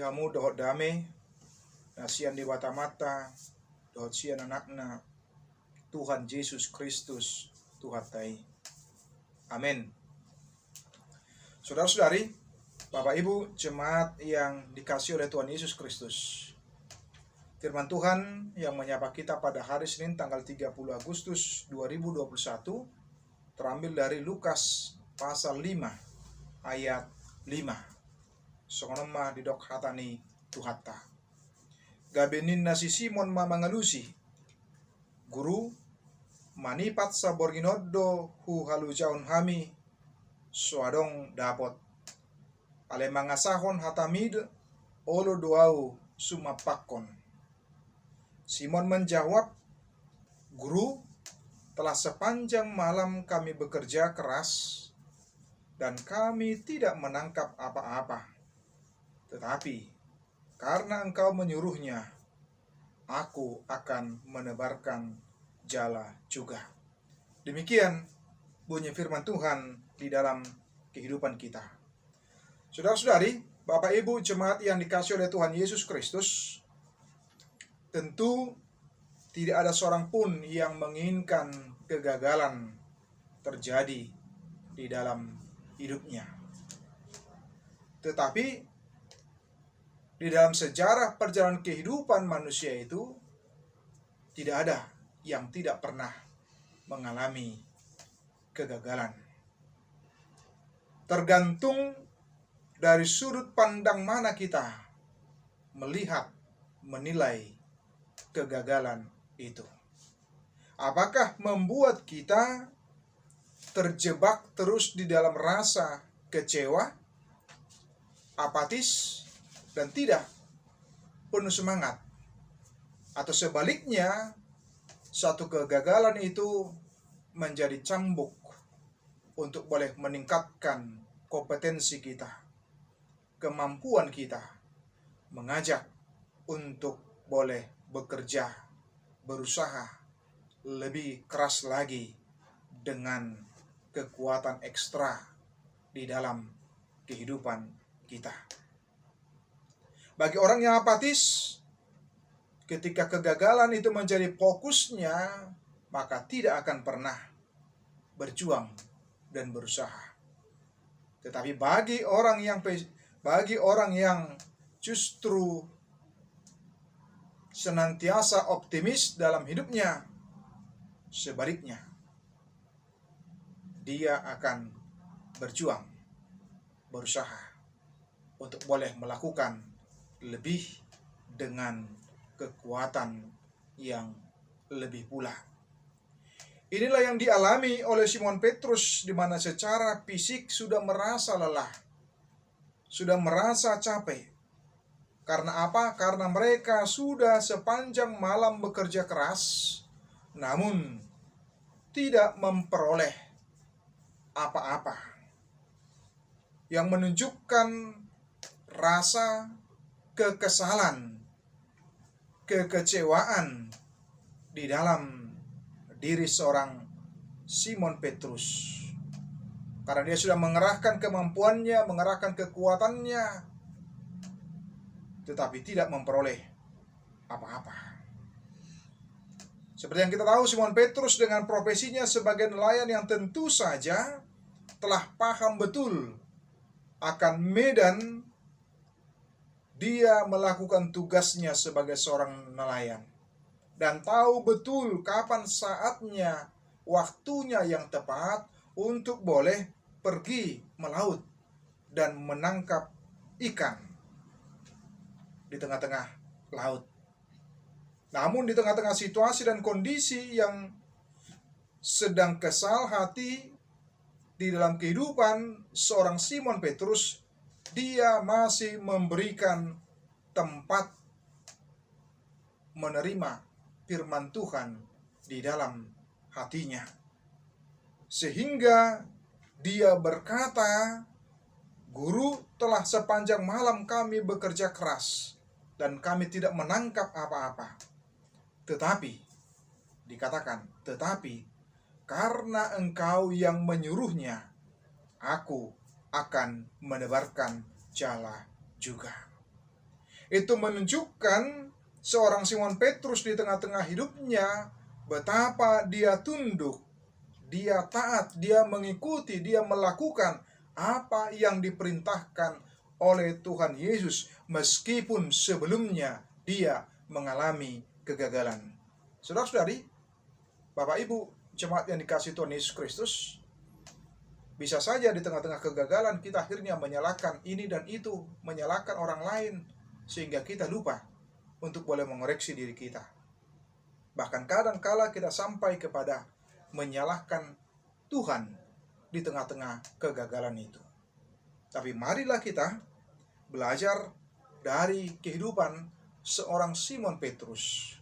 Kamu dohot dame, nasian di mata-mata, dohot sian anakna, Tuhan Yesus Kristus, Tuhan tai. Amin. Saudara-saudari, Bapak Ibu, jemaat yang dikasihi oleh Tuhan Yesus Kristus. Firman Tuhan yang menyapa kita pada hari Senin tanggal 30 Agustus 2021 terambil dari Lukas pasal 5 ayat 5. Songonoma didok hatani Tuhatta. Gabenin nasi Simon mamangalusi. Guru manipat saborginoddo hu halujaun hami suadong dapot. Ale mangasahon hatamid olo doau sumapakon. Simon menjawab, Guru, telah sepanjang malam kami bekerja keras dan kami tidak menangkap apa-apa. Tetapi karena engkau menyuruhnya, aku akan menebarkan jala juga. Demikian bunyi firman Tuhan di dalam kehidupan kita. Saudara-saudari, Bapak Ibu jemaat yang dikasihi oleh Tuhan Yesus Kristus, tentu tidak ada seorang pun yang menginginkan kegagalan terjadi di dalam hidupnya. Tetapi di dalam sejarah perjalanan kehidupan manusia itu tidak ada yang tidak pernah mengalami kegagalan. Tergantung dari sudut pandang mana kita melihat, menilai kegagalan itu. Apakah membuat kita terjebak terus di dalam rasa kecewa, apatis, dan tidak penuh semangat? Atau sebaliknya, satu kegagalan itu menjadi cambuk untuk boleh meningkatkan kompetensi kita, kemampuan kita, mengajak untuk boleh bekerja, berusaha lebih keras lagi dengan kekuatan ekstra di dalam kehidupan kita. Bagi orang yang apatis, ketika kegagalan itu menjadi fokusnya, maka tidak akan pernah berjuang dan berusaha. Tetapi bagi orang yang justru senantiasa optimis dalam hidupnya, sebaliknya dia akan berjuang, berusaha untuk boleh melakukan lebih dengan kekuatan yang lebih pula. Inilah yang dialami oleh Simon Petrus, di mana secara fisik sudah merasa lelah, sudah merasa capek. Karena apa? Karena mereka sudah sepanjang malam bekerja keras, namun tidak memperoleh apa-apa, yang menunjukkan rasa kekesalan, kekecewaan di dalam diri seorang Simon Petrus. Karena dia sudah mengerahkan kemampuannya, mengerahkan kekuatannya, tetapi tidak memperoleh apa-apa. Seperti yang kita tahu, Simon Petrus dengan profesinya sebagai nelayan yang tentu saja telah paham betul akan medan dia melakukan tugasnya sebagai seorang nelayan, dan tahu betul kapan saatnya, waktunya yang tepat untuk boleh pergi melaut dan menangkap ikan di tengah-tengah laut. Namun di tengah-tengah situasi dan kondisi yang sedang kesal hati di dalam kehidupan seorang Simon Petrus, dia masih memberikan tempat menerima firman Tuhan di dalam hatinya. Sehingga dia berkata, Guru, telah sepanjang malam kami bekerja keras dan kami tidak menangkap apa-apa. Tetapi, dikatakan, tetapi karena engkau yang menyuruhnya, aku akan menebarkan jala juga. Itu menunjukkan seorang Simon Petrus di tengah-tengah hidupnya betapa dia tunduk, dia taat, dia mengikuti, dia melakukan apa yang diperintahkan oleh Tuhan Yesus meskipun sebelumnya dia mengalami kegagalan. Saudara-saudari, Bapak Ibu, jemaat yang dikasihi Tuhan Yesus Kristus, bisa saja di tengah-tengah kegagalan kita akhirnya menyalahkan ini dan itu, menyalahkan orang lain, sehingga kita lupa untuk boleh mengoreksi diri kita. Bahkan kadang-kala kita sampai kepada menyalahkan Tuhan di tengah-tengah kegagalan itu. Tapi marilah kita belajar dari kehidupan seorang Simon Petrus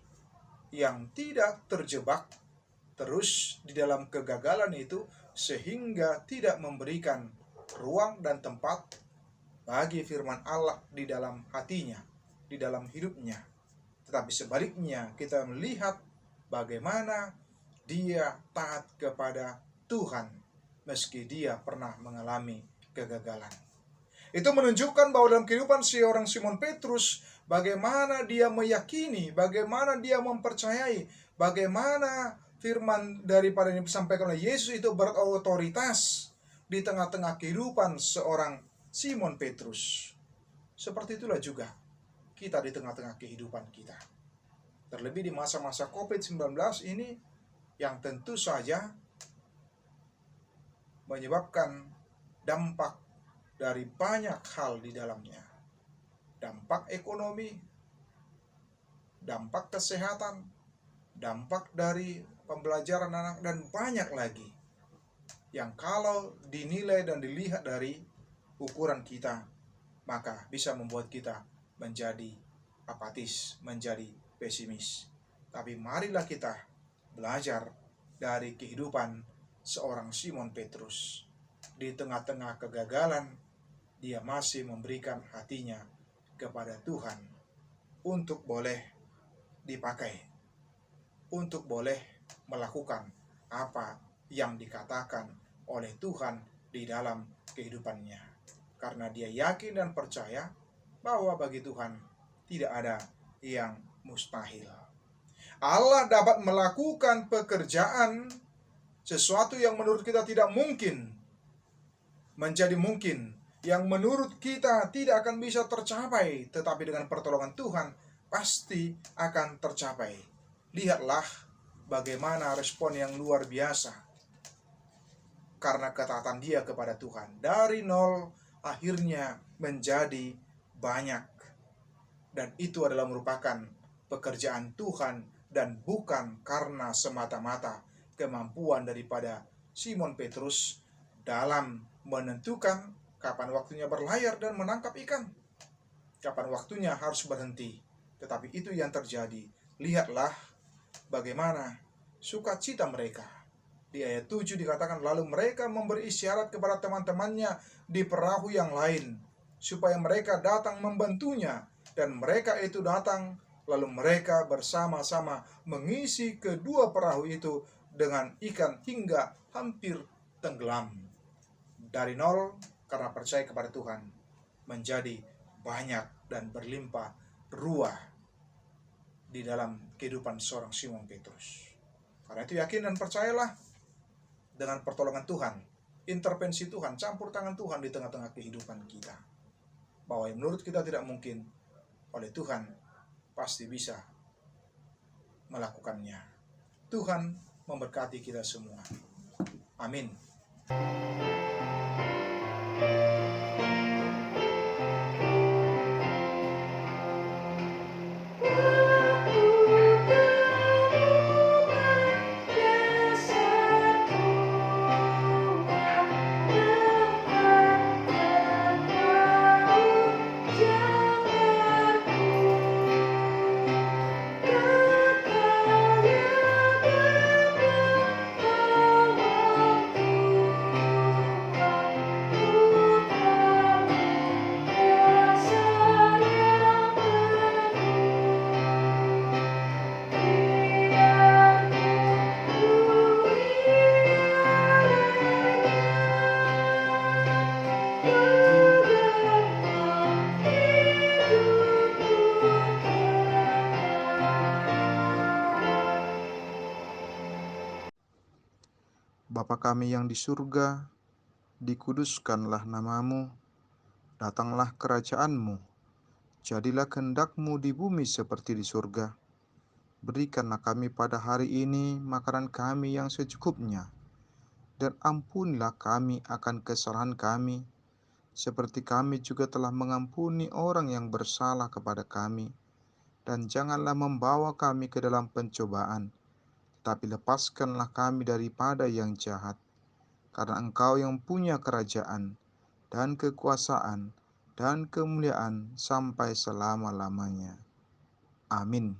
yang tidak terjebak terus di dalam kegagalan itu, sehingga tidak memberikan ruang dan tempat bagi firman Allah di dalam hatinya, di dalam hidupnya. Tetapi sebaliknya kita melihat bagaimana dia taat kepada Tuhan meski dia pernah mengalami kegagalan. Itu menunjukkan bahwa dalam kehidupan seorang Simon Petrus, bagaimana dia meyakini, bagaimana dia mempercayai, bagaimana firman daripada yang disampaikan oleh Yesus itu berotoritas di tengah-tengah kehidupan seorang Simon Petrus. Seperti itulah juga kita di tengah-tengah kehidupan kita. Terlebih di masa-masa COVID-19 ini yang tentu saja menyebabkan dampak dari banyak hal di dalamnya. Dampak ekonomi, dampak kesehatan, dampak dari pembelajaran anak, dan banyak lagi yang kalau dinilai dan dilihat dari ukuran kita, maka bisa membuat kita menjadi apatis, menjadi pesimis. Tapi marilah kita belajar dari kehidupan seorang Simon Petrus. Di tengah-tengah kegagalan, dia masih memberikan hatinya kepada Tuhan untuk boleh dipakai, untuk boleh melakukan apa yang dikatakan oleh Tuhan di dalam kehidupannya. Karena dia yakin dan percaya bahwa bagi Tuhan tidak ada yang mustahil. Allah dapat melakukan pekerjaan, sesuatu yang menurut kita tidak mungkin menjadi mungkin, yang menurut kita tidak akan bisa tercapai, tetapi dengan pertolongan Tuhan pasti akan tercapai. Lihatlah bagaimana respon yang luar biasa karena ketaatan dia kepada Tuhan. Dari nol akhirnya menjadi banyak. Dan itu adalah merupakan pekerjaan Tuhan dan bukan karena semata-mata kemampuan daripada Simon Petrus dalam menentukan kapan waktunya berlayar dan menangkap ikan, kapan waktunya harus berhenti. Tetapi itu yang terjadi. Lihatlah bagaimana sukacita mereka. Di ayat 7 dikatakan, lalu mereka memberi isyarat kepada teman-temannya di perahu yang lain, supaya mereka datang membantunya. Dan mereka itu datang, lalu mereka bersama-sama mengisi kedua perahu itu dengan ikan hingga hampir tenggelam. Dari nol, karena percaya kepada Tuhan, menjadi banyak dan berlimpah ruah di dalam kehidupan seorang Simon Petrus. Karena itu yakin dan percayalah dengan pertolongan Tuhan, intervensi Tuhan, campur tangan Tuhan di tengah-tengah kehidupan kita. Bahwa yang menurut kita tidak mungkin, oleh Tuhan pasti bisa melakukannya. Tuhan memberkati kita semua. Amin. Bapa kami yang di surga, dikuduskanlah namamu, datanglah kerajaanmu, jadilah kehendak-Mu di bumi seperti di surga. Berikanlah kami pada hari ini makanan kami yang secukupnya, dan ampunilah kami akan kesalahan kami, seperti kami juga telah mengampuni orang yang bersalah kepada kami. Dan janganlah membawa kami ke dalam pencobaan, tapi lepaskanlah kami daripada yang jahat. Karena Engkau yang punya kerajaan, dan kekuasaan, dan kemuliaan sampai selama-lamanya. Amin.